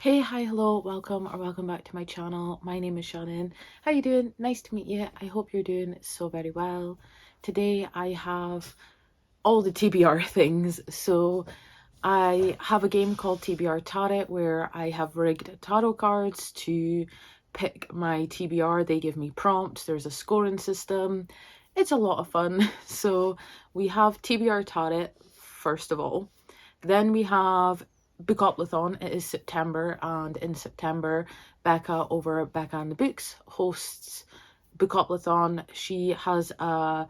Hey, hi, hello, welcome or welcome back to my channel. My name is Shannon. How you doing? Nice to meet you. I hope you're doing so very well. Today I have all the TBR things. So I have a game called TBR Tarot where I have rigged tarot cards to pick my TBR. They give me prompts. There's a scoring system. It's a lot of fun. So we have TBR Tarot first of all. Then we have Bookoplathon. It is September, and in September Becca over at Becca and the Books hosts Bookoplathon. She has a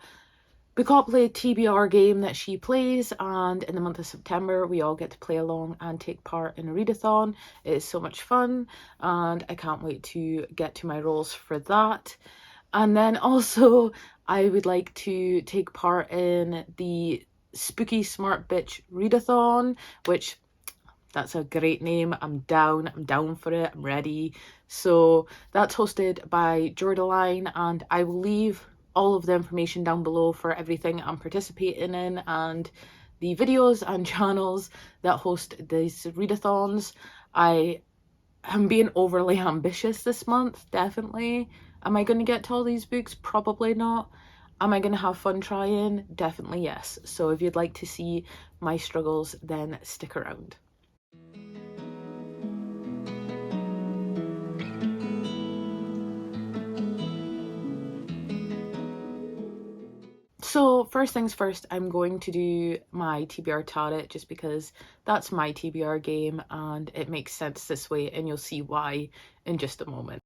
Bookopoly TBR game that she plays, and in the month of September we all get to play along and take part in a readathon. It is so much fun and I can't wait to get to my roles for that. And then also I would like to take part in the Spooky Smart Bitch readathon, which that's a great name. I'm down for it. I'm ready. So that's hosted by Jordaline, and I will leave all of the information down below for everything I'm participating in and the videos and channels that host these readathons. I am being overly ambitious this month, definitely. Am I going to get to all these books? Probably not. Am I going to have fun trying? Definitely yes. So if you'd like to see my struggles, then stick around. So first things first, I'm going to do my TBR Tarot just because that's my TBR game and it makes sense this way, and you'll see why in just a moment.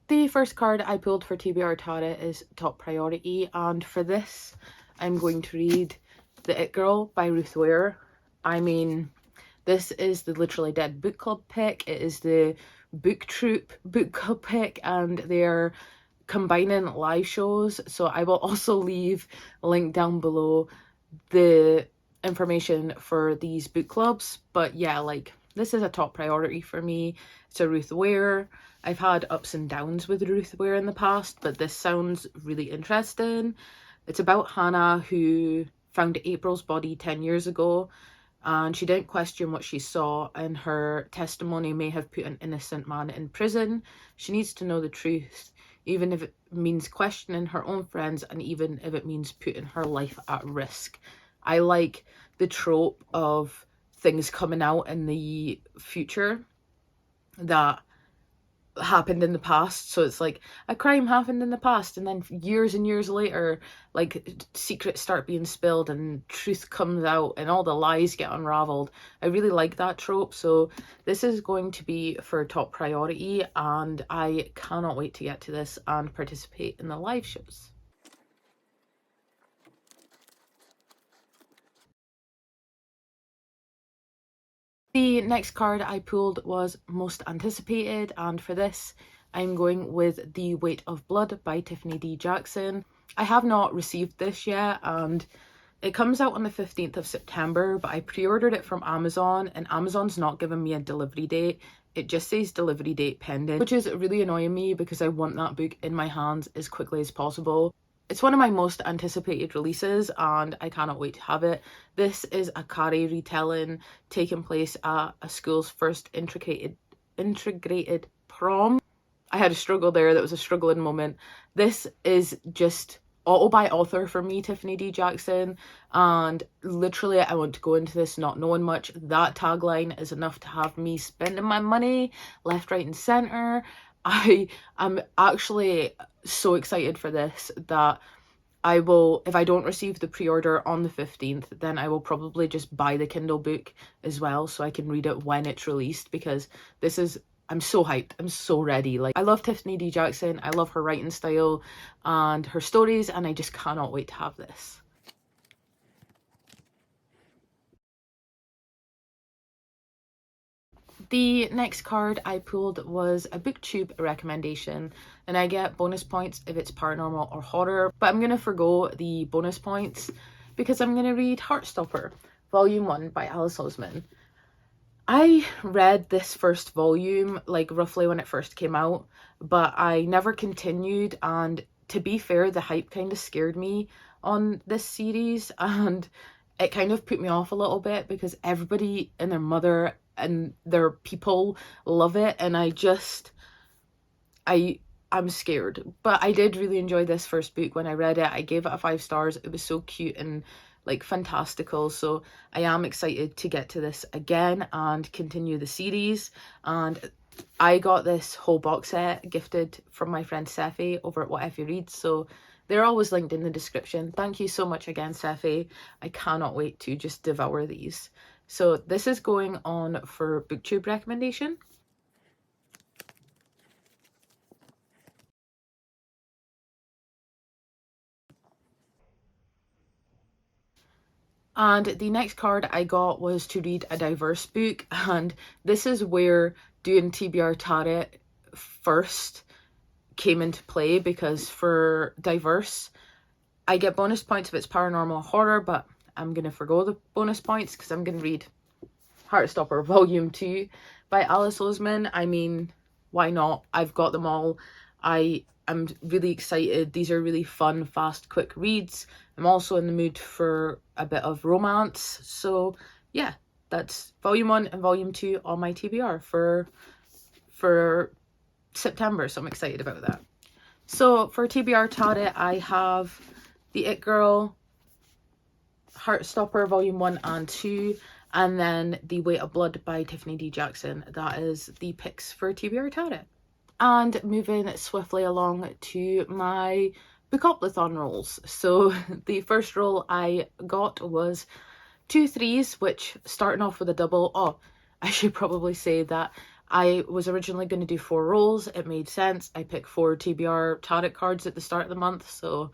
The first card I pulled for TBR Tarot is Top Priority, and for this I'm going to read The It Girl by Ruth. I mean, this is the Literally Dead book club pick. It is the booktube book club pick, and they're combining live shows. So I will also leave a link down below the information for these book clubs. But yeah, like, this is a top priority for me. It's a Ruth Ware. I've had ups and downs with Ruth Ware in the past, but this sounds really interesting. It's about Hannah, who found April's body 10 years ago, and she didn't question what she saw, and her testimony may have put an innocent man in prison. She needs to know the truth, even if it means questioning her own friends, and even if it means putting her life at risk. I like the trope of things coming out in the future that happened in the past. So it's like a crime happened in the past, and then years and years later, like, secrets start being spilled and truth comes out and all the lies get unraveled. I really like that trope. So this is going to be for top priority, and I cannot wait to get to this and participate in the live shows. The next card I pulled was Most Anticipated, and for this I'm going with The Weight of Blood by Tiffany D. I have not received this yet, and it comes out on the 15th of September, but I pre-ordered it from Amazon, and Amazon's not giving me a delivery date. It just says delivery date pending, which is really annoying me because I want that book in my hands as quickly as possible. It's one of my most anticipated releases and I cannot wait to have it. This is a Carrie retelling taking place at a school's first integrated prom. I had a struggle there. That was a struggling moment. This is just auto by author for me, Tiffany D. And literally I want to go into this not knowing much. That tagline is enough to have me spending my money left, right and center. I am actually so excited for this that I will, if I don't receive the pre-order on the 15th, then I will probably just buy the Kindle book as well so I can read it when it's released, because this is, I'm so hyped. I'm so ready. Like, I love Tiffany D. I love her writing style and her stories, and I just cannot wait to have this. The next card I pulled was a booktube recommendation, and I get bonus points if it's paranormal or horror, but I'm going to forgo the bonus points because I'm going to read Heartstopper, Volume 1 by Oseman. I read this first volume like roughly when it first came out, but I never continued, and to be fair, the hype kind of scared me on this series, and it kind of put me off a little bit because everybody and their mother and their people love it, and I'm scared. But I did really enjoy this first book when I read it. I gave it a 5 stars. It was so cute and like fantastical, so I am excited to get to this again and continue the series. And I got this whole box set gifted from my friend Sephi over at Whatever Reads, so they're always linked in the description. Thank you so much again, Sephi. I cannot wait to just devour these. So this is going on for booktube recommendation. And the next card I got was to read a diverse book, and this is where doing TBR Tarot first came into play, because for diverse, I get bonus points if it's paranormal horror, but I'm going to forgo the bonus points because I'm going to read Heartstopper Volume 2 by Alice Oseman. I mean, why not? I've got them all. I'm really excited. These are really fun, fast, quick reads. I'm also in the mood for a bit of romance. So yeah, that's Volume 1 and Volume 2 on my TBR for September. So I'm excited about that. So for TBR Tarot, I have The It Girl, Heartstopper Volume 1 and 2, and then The Weight of Blood by Tiffany D. Jackson. That is the picks for TBR Tarot. And moving swiftly along to my bookoplathon rolls. So the first roll I got was 2 3s, which, starting off with a double. Oh, I should probably say that I was originally going to do 4 rolls. It made sense. I picked 4 TBR Tarot cards at the start of the month, so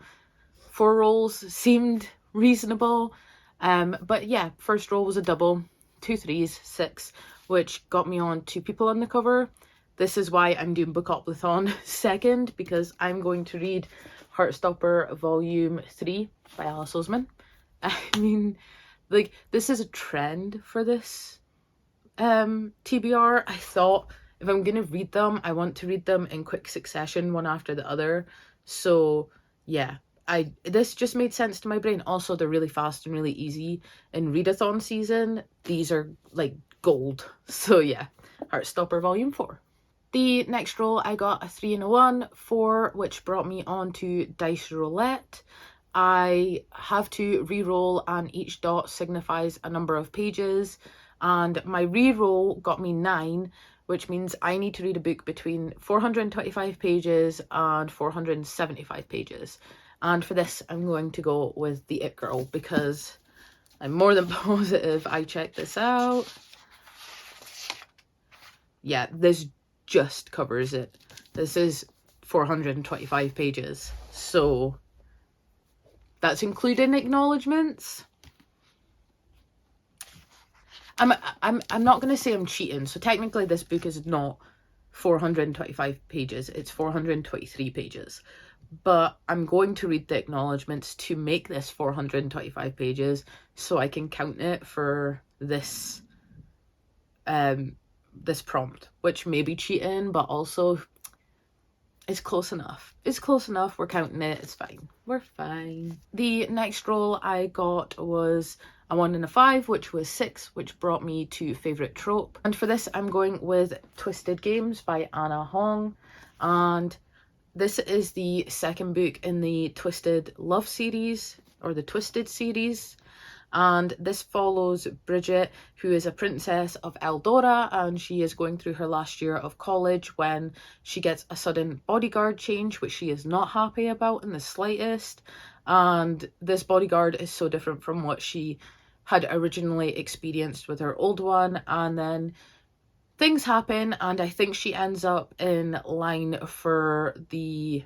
4 rolls seemed reasonable. But yeah, first roll was a double, 2 3s, 6, which got me on 2 people on the cover. This is why I'm doing Bookoplathon second, because I'm going to read Heartstopper Volume 3 by Alice Oseman. I mean, like, this is a trend for this TBR. I thought if I'm going to read them, I want to read them in quick succession, one after the other. So yeah, this just made sense to my brain. Also, they're really fast and really easy in readathon season. These are like gold. So yeah, Heartstopper Volume 4. The next roll, I got a 3 and a 1, 4, which brought me on to Dice Roulette. I have to re-roll, and each dot signifies a number of pages, and my re-roll got me 9, which means I need to read a book between 425 pages and 475 pages. And for this, I'm going to go with The It Girl, because I'm more than positive I checked this out. Yeah, this just covers it. This is 425 pages, so that's including acknowledgements. I'm not going to say I'm cheating. So technically this book is not 425 pages, it's 423 pages. But I'm going to read the acknowledgements to make this 425 pages so I can count it for this this prompt, which may be cheating, but also it's close enough. It's close enough. We're counting it. It's fine. We're fine. The next roll I got was a 1 and a 5, which was 6, which brought me to Favourite Trope. And for this, I'm going with Twisted Games by Anna Huang. And this is the second book in the Twisted Love series, or the Twisted series. And this follows Bridget, who is a princess of Eldora, and she is going through her last year of college when she gets a sudden bodyguard change, which she is not happy about in the slightest. And this bodyguard is so different from what she had originally experienced with her old one, and then things happen, and I think she ends up in line for the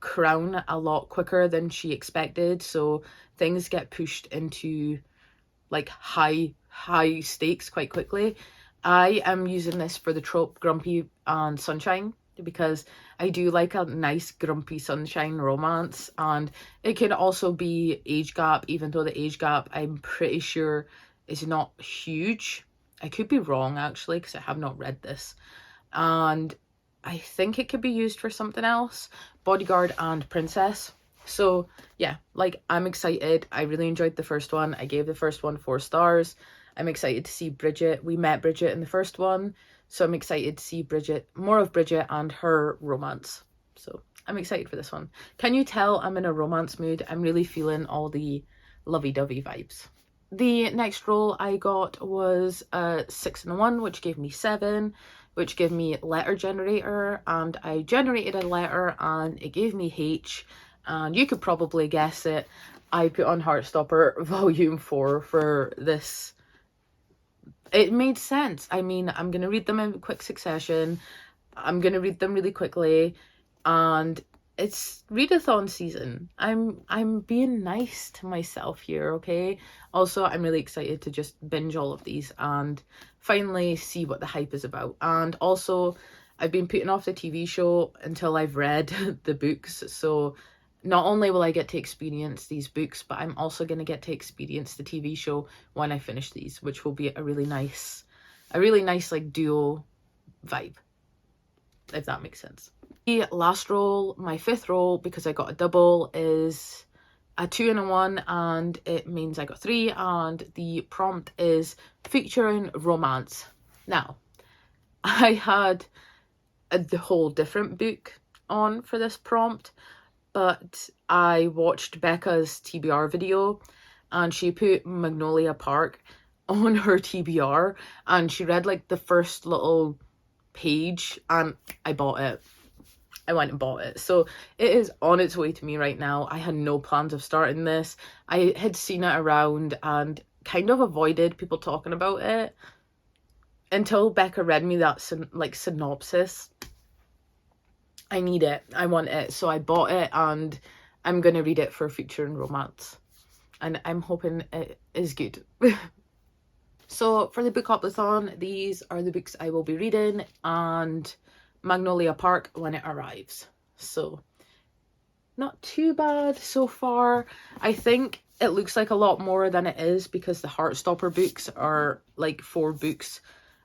crown a lot quicker than she expected, so things get pushed into like high stakes quite quickly. I am using this for the trope Grumpy and Sunshine, because I do like a nice grumpy sunshine romance, and it can also be age gap, even though the age gap I'm pretty sure is not huge. I could be wrong actually, because I have not read this, and I think it could be used for something else. Bodyguard and Princess. So yeah, like, I'm excited. I really enjoyed the first one. I gave the first one 4 stars. I'm excited to see Bridget. We met Bridget in the first one, so I'm excited to see Bridget, more of Bridget and her romance. So I'm excited for this one. Can you tell I'm in a romance mood? I'm really feeling all the lovey-dovey vibes. The next roll I got was a 6 and a 1, which gave me 7, which gave me letter generator, and I generated a letter and it gave me H, and you could probably guess it. I put on Heartstopper volume 4 for this. It made sense. I mean, I'm going to read them in quick succession. I'm going to read them really quickly, and it's readathon season. I'm being nice to myself here, okay? Also, I'm really excited to just binge all of these and finally see what the hype is about. And also, I've been putting off the TV show until I've read the books, so not only will I get to experience these books, but I'm also going to get to experience the TV show when I finish these, which will be a really nice like duo vibe, if that makes sense. The last roll, my 5th roll, because I got a double, is a 2 and a 1, and it means I got 3, and the prompt is featuring romance. Now, I had the whole different book on for this prompt, but I watched Becca's TBR video, and she put Magnolia Park on her TBR, and she read like the first little page, and I bought it. I went and bought it. So it is on its way to me right now. I had no plans of starting this. I had seen it around and kind of avoided people talking about it until Becca read me that synopsis. I need it. I want it. So I bought it, and I'm going to read it for featuring romance. And I'm hoping it is good. So for the bookoplathon, these are the books I will be reading, and Magnolia Park when it arrives. So not too bad so far. I think it looks like a lot more than it is, because the Heartstopper books are like 4 books,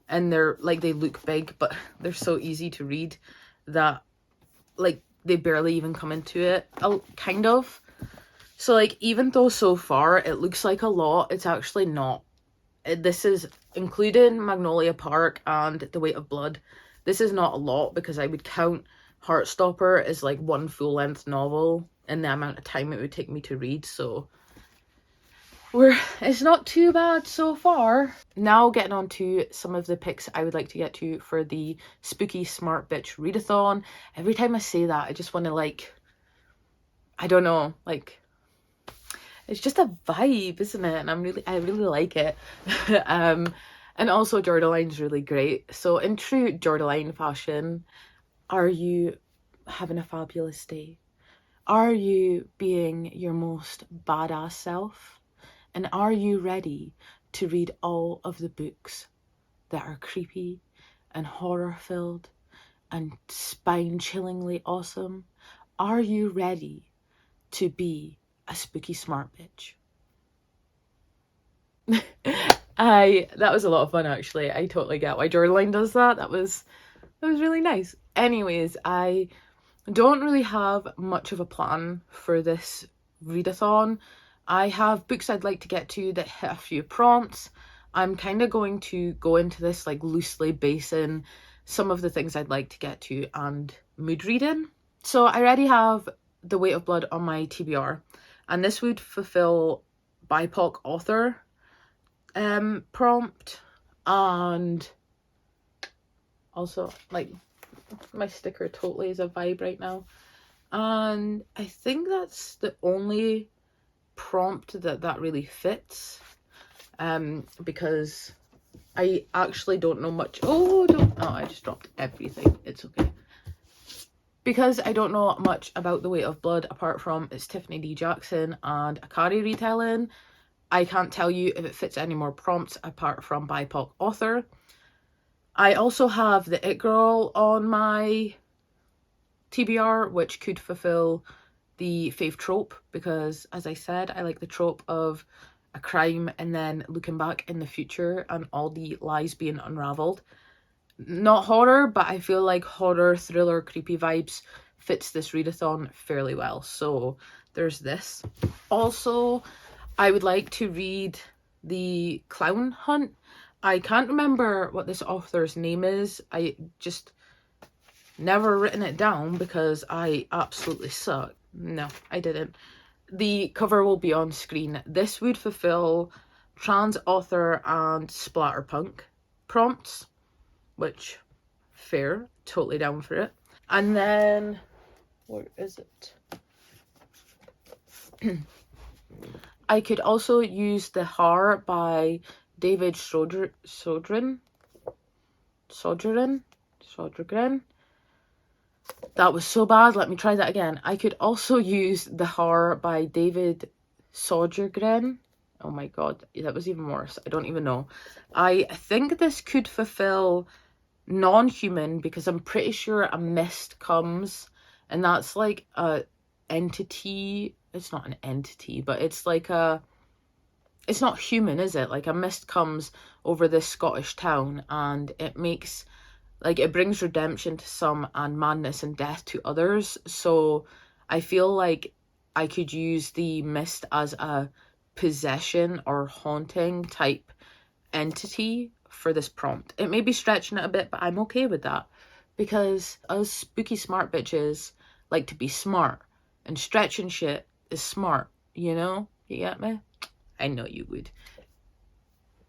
and they're like, they look big, but they're so easy to read that like they barely even come into it, kind of. So like, even though so far it looks like a lot, it's actually not. This is including Magnolia Park and The Weight of Blood. This is not a lot, because I would count Heartstopper as like 1 full-length novel in the amount of time it would take me to read, so it's not too bad so far. Now getting on to some of the picks I would like to get to for the Spooky Smart Bitch readathon. Every time I say that, I just want to, like, I don't know, like, it's just a vibe, isn't it? And I really like it. And also Jordaline's really great. So in true Jordaline fashion, are you having a fabulous day? Are you being your most badass self? And are you ready to read all of the books that are creepy and horror-filled and spine-chillingly awesome? Are you ready to be a spooky smart bitch? That was a lot of fun, actually. I totally get why Jordaline does that. That was really nice. Anyways, I don't really have much of a plan for this readathon. I have books I'd like to get to that hit a few prompts. I'm kind of going to go into this like loosely basing some of the things I'd like to get to and mood reading. So I already have The Weight of Blood on my TBR, and this would fulfill BIPOC author prompt, and also like my sticker totally is a vibe right now, and I think that's the only prompt that really fits, because I actually don't know much. I just dropped everything. It's okay. Because I don't know much about The Weight of Blood apart from it's Tiffany D Jackson and Akari retelling, I can't tell you if it fits any more prompts apart from BIPOC author. I also have the It Girl on my TBR, which could fulfill the fave trope, because as I said, I like the trope of a crime and then looking back in the future and all the lies being unraveled. Not horror, but I feel like horror, thriller, creepy vibes fits this readathon fairly well. So there's this. Also, I would like to read The Clown Hunt. I can't remember what this author's name is. I just never written it down because I absolutely suck. No, I didn't. The cover will be on screen. This would fulfill trans author and splatterpunk prompts, which, fair, totally down for it. And then, where is it? I could also use The Haar by David Sodergren. That was so bad. Let me try that again. I could also use The Haar by David Sodergren. Oh my god, that was even worse. I don't even know. I think this could fulfill non-human because I'm pretty sure a mist comes, and that's like a entity. It's not an entity, but it's like it's not human, is it? Like a mist comes over this Scottish town and it makes, like, it brings redemption to some and madness and death to others. So I feel like I could use the mist as a possession or haunting type entity for this prompt. It may be stretching it a bit, but I'm okay with that because us spooky smart bitches like to be smart, and stretching shit is smart, you know? You get me? I know you would.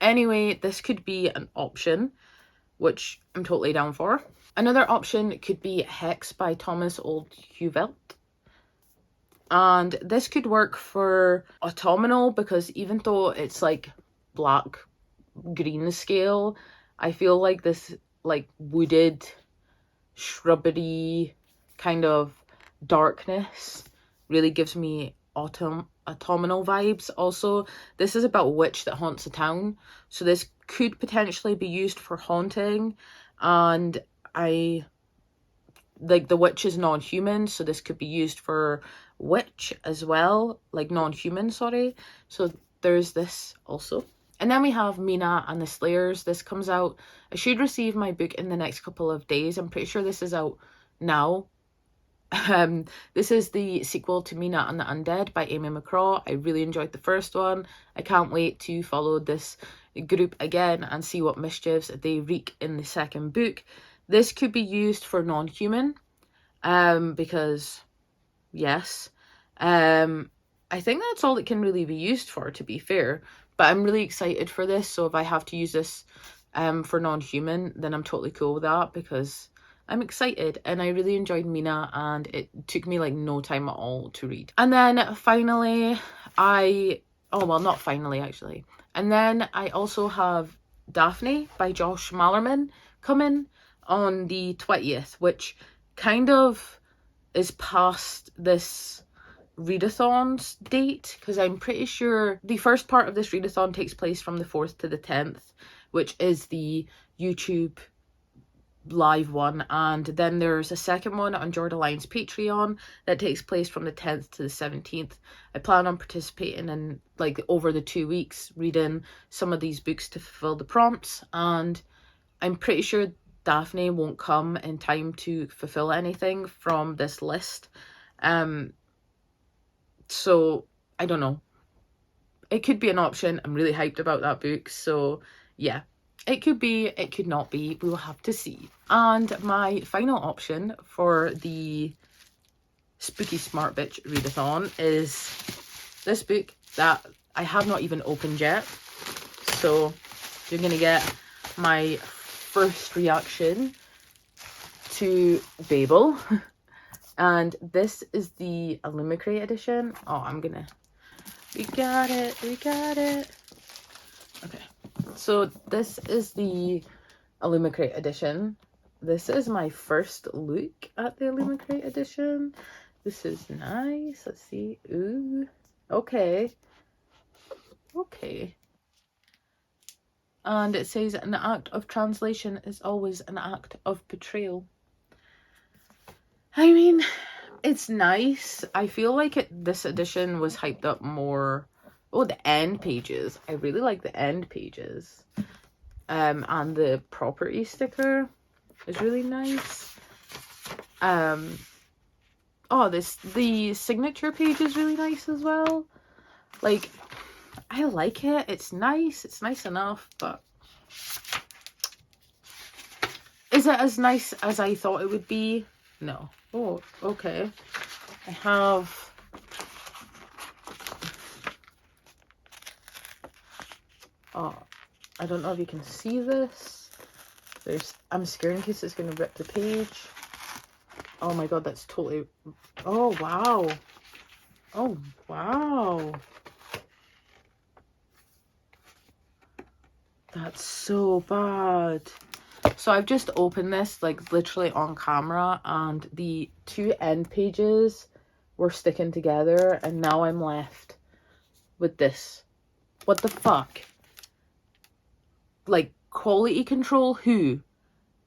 Anyway, this could be an option, which I'm totally down for. Another option could be Hex by Thomas Olde Heuvelt. And this could work for autumnal because even though it's like black green scale, I feel like this like wooded, shrubbery kind of darkness really gives me autumnal vibes. Also, this is about a witch that haunts a town, so this could potentially be used for haunting, and I like the witch is non-human, so this could be used for witch as well, like non-human, sorry. So there's this also. And then we have Mina and the Slayers. This comes out, I should receive my book in the next couple of days. I'm pretty sure this is out now. This is the sequel to Mina and the Undead by Amy McCraw. I really enjoyed the first one. I can't wait to follow this group again and see what mischiefs they wreak in the second book. This could be used for non-human, because yes, I think that's all it can really be used for, to be fair. But I'm really excited for this, so if I have to use this for non-human, then I'm totally cool with that because I'm excited, and I really enjoyed Mina, and it took me like no time at all to read. And then finally, not finally actually. And then I also have Daphne by Josh Malerman coming on the 20th, which kind of is past this readathon's date, because I'm pretty sure the first part of this readathon takes place from the 4th to the 10th, which is the YouTube live one, and then there's a second one on Jordaline's Patreon that takes place from the 10th to the 17th. I plan on participating in, like, over the 2 weeks, reading some of these books to fulfill the prompts, and I'm pretty sure Daphne won't come in time to fulfill anything from this list. So I don't know, it could be an option. I'm really hyped about that book, so yeah, it could be, it could not be, we will have to see. And my final option for the Spooky Smart Bitch readathon is this book that I have not even opened yet, so you're gonna get my first reaction to Babel. And this is the Illumicrate edition. We got it. Okay, so this is the Illumicrate edition. This is my first look at the Illumicrate edition. This is nice. Let's see. Ooh, okay. And it says, an act of translation is always an act of betrayal. I mean, it's nice. I feel like this edition was hyped up more Oh, the end pages. I really like the end pages. And the property sticker is really nice. Oh, the signature page is really nice as well. Like, I like it. It's nice. It's nice enough, but is it as nice as I thought it would be? No. Oh, okay. I have... Oh, I don't know if you can see this. I'm scared in case it's going to rip the page. Oh my god, that's totally... Oh, wow. Oh, wow. That's so bad. So I've just opened this, like, literally on camera, and the two end pages were sticking together, and now I'm left with this. What the fuck? Like, quality control? Who?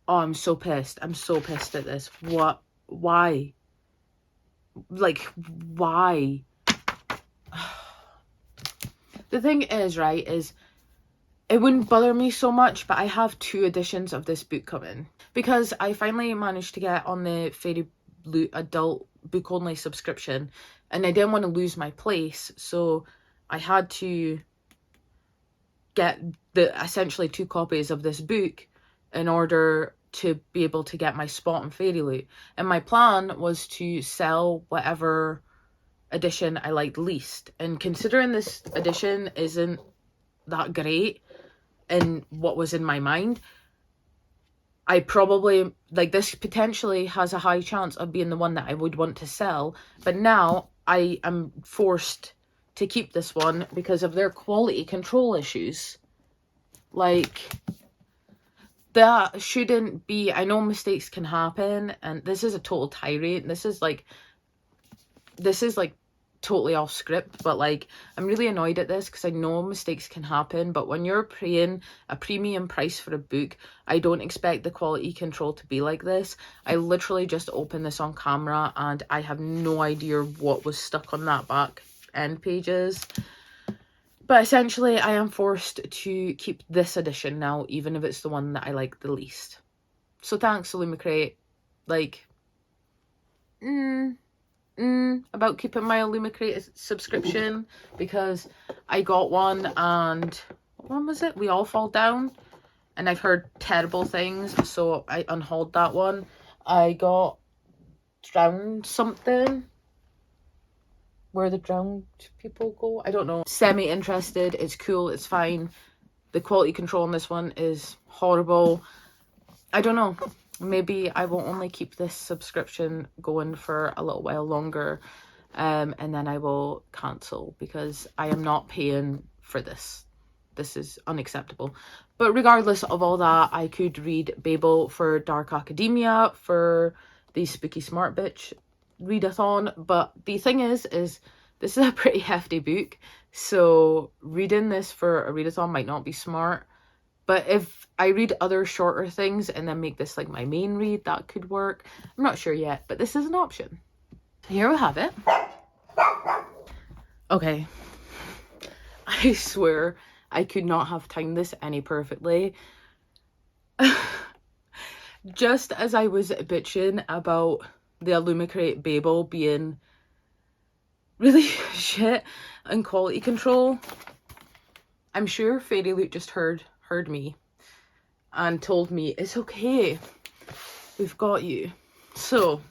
Oh, I'm so pissed. I'm so pissed at this. What? Why? Like, why? The thing is, right, is it wouldn't bother me so much, but I have 2 editions of this book coming. Because I finally managed to get on the fairyloot adult book only subscription, and I didn't want to lose my place, so I had to get essentially 2 copies of this book in order to be able to get my spot in fairyloot. And my plan was to sell whatever edition I liked least. And considering this edition isn't that great in what was in my mind, I probably, like, this potentially has a high chance of being the one that I would want to sell. But now I am forced to keep this one because of their quality control issues. Like, that shouldn't be... I know mistakes can happen, and this is a total tirade. This is like totally off script, but like, I'm really annoyed at this because I know mistakes can happen, but when you're paying a premium price for a book, I don't expect the quality control to be like this. I literally just opened this on camera and I have no idea what was stuck on that back end pages. But essentially, I am forced to keep this edition now, even if it's the one that I like the least. So thanks, Illumicrate. Like, about keeping my Illumicrate subscription, because I got one, and what one was it? We All Fall Down, and I've heard terrible things, so I unhauled that one. I got Drowned Something, Where the Drowned People Go. I don't know. Semi-interested. It's cool. It's fine. The quality control on this one is horrible. I don't know. Maybe I will only keep this subscription going for a little while longer, and then I will cancel, because I am not paying for this. This is unacceptable. But regardless of all that, I could read Bable for Dark Academia for the Spooky Smart Bitch readathon. But the thing is this is a pretty hefty book, so reading this for a readathon might not be smart. But if I read other shorter things and then make this like my main read, that could work. I'm not sure yet, but this is an option. So here we have it. Okay. I swear I could not have timed this any perfectly. Just as I was bitching about the Illumicrate Bable being really shit and quality control, I'm sure fairyloot just heard me and told me, it's okay, we've got you. So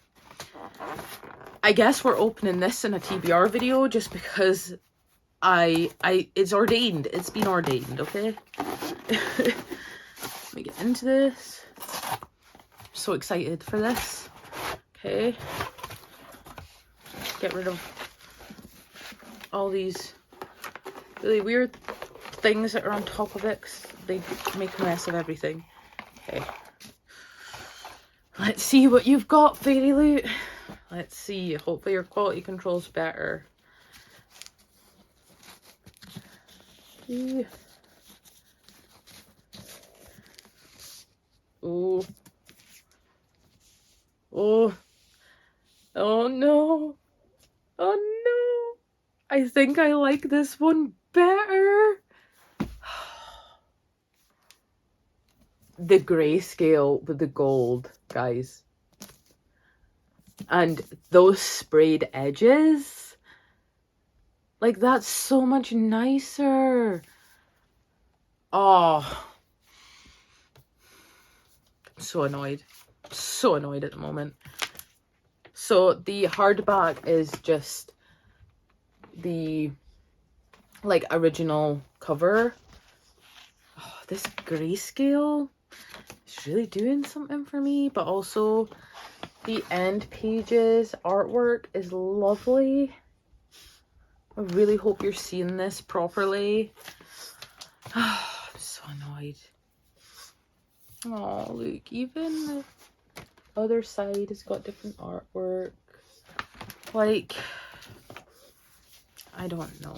I guess we're opening this in a TBR video, just because it's ordained. It's been ordained, okay? Let me get into this. I'm so excited for this. Okay. Get rid of all these really weird things that are on top of it, 'cause they make a mess of everything. Okay. Let's see what you've got, fairyloot. Let's see. Hopefully your quality control's better. Oh. Oh. Oh no. Oh no. I think I like this one better. The grayscale with the gold, guys. And those sprayed edges. Like, that's so much nicer. Oh. I'm so annoyed. So annoyed at the moment. So the hardback is just the like original cover. Oh, this grayscale is really doing something for me, but also the end pages artwork is lovely. I really hope you're seeing this properly. Oh, I'm so annoyed. Oh, look, even the other side has got different artwork. Like, I don't know.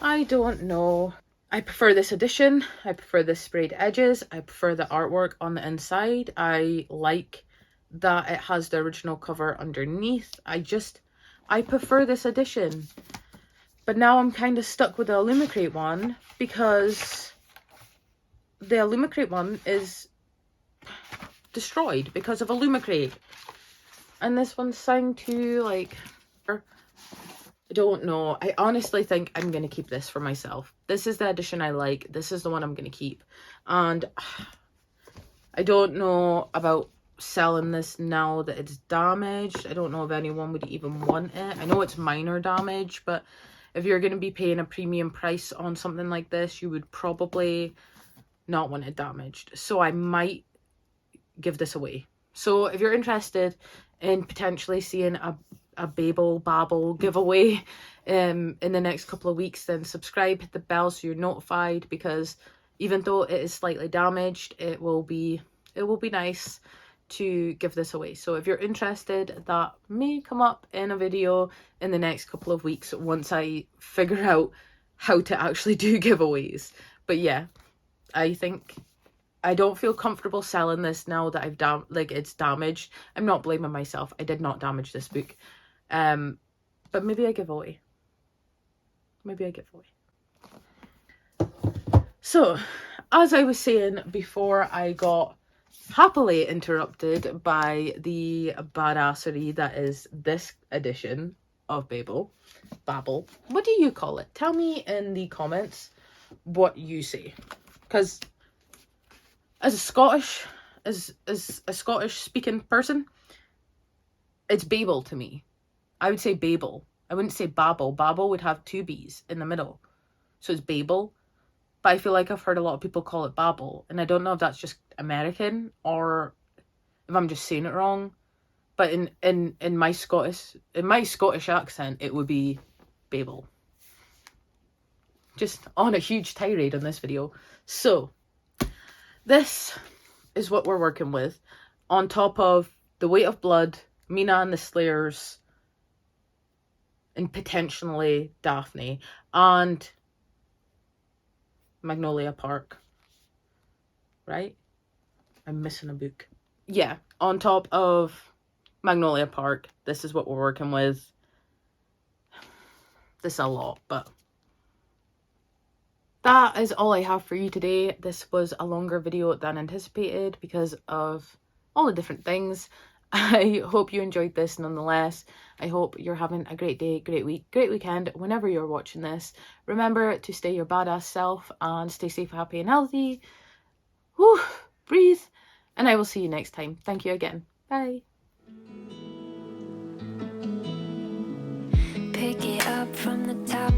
I don't know. I prefer this edition. I prefer the sprayed edges. I prefer the artwork on the inside. I like that it has the original cover underneath. I prefer this edition. But now I'm kind of stuck with the Illumicrate one because the Illumicrate one is destroyed because of Illumicrate. And this one's signed to, like, I don't know. I honestly think I'm going to keep this for myself. This is the edition I like. This is the one I'm going to keep. And I don't know about selling this now that it's damaged. I don't know if anyone would even want it. I know it's minor damage, but if you're going to be paying a premium price on something like this, you would probably not want it damaged. So I might give this away. So if you're interested in potentially seeing a Babel giveaway in the next couple of weeks, then subscribe, hit the bell so you're notified, because even though it is slightly damaged, it will be nice to give this away. So if you're interested, that may come up in a video in the next couple of weeks once I figure out how to actually do giveaways. But yeah, I think I don't feel comfortable selling this now that it's damaged. I'm not blaming myself. I did not damage this book. But maybe I give away. So, as I was saying before, I got happily interrupted by the badassery that is this edition of Babel. What do you call it? Tell me in the comments what you say. Because as a Scottish speaking person, it's Bable to me. I would say Babel. I wouldn't say Babel. Babel would have two B's in the middle. So it's Babel. But I feel like I've heard a lot of people call it Babel. And I don't know if that's just American or if I'm just saying it wrong. But in my Scottish accent, it would be Babel. Just on a huge tirade on this video. So this is what we're working with. On top of The Weight of Blood, Mina and the Slayers, and potentially Daphne, and Magnolia Park. Right? I'm missing a book. Yeah, on top of Magnolia Park, this is what we're working with. This is a lot, but that is all I have for you today. This was a longer video than anticipated because of all the different things. I hope you enjoyed this nonetheless. I hope you're having a great day, great week, great weekend whenever you're watching this. Remember to stay your badass self and stay safe, happy and healthy. Whew, breathe. And I will see you next time. Thank you again. Bye. Pick it up from the top.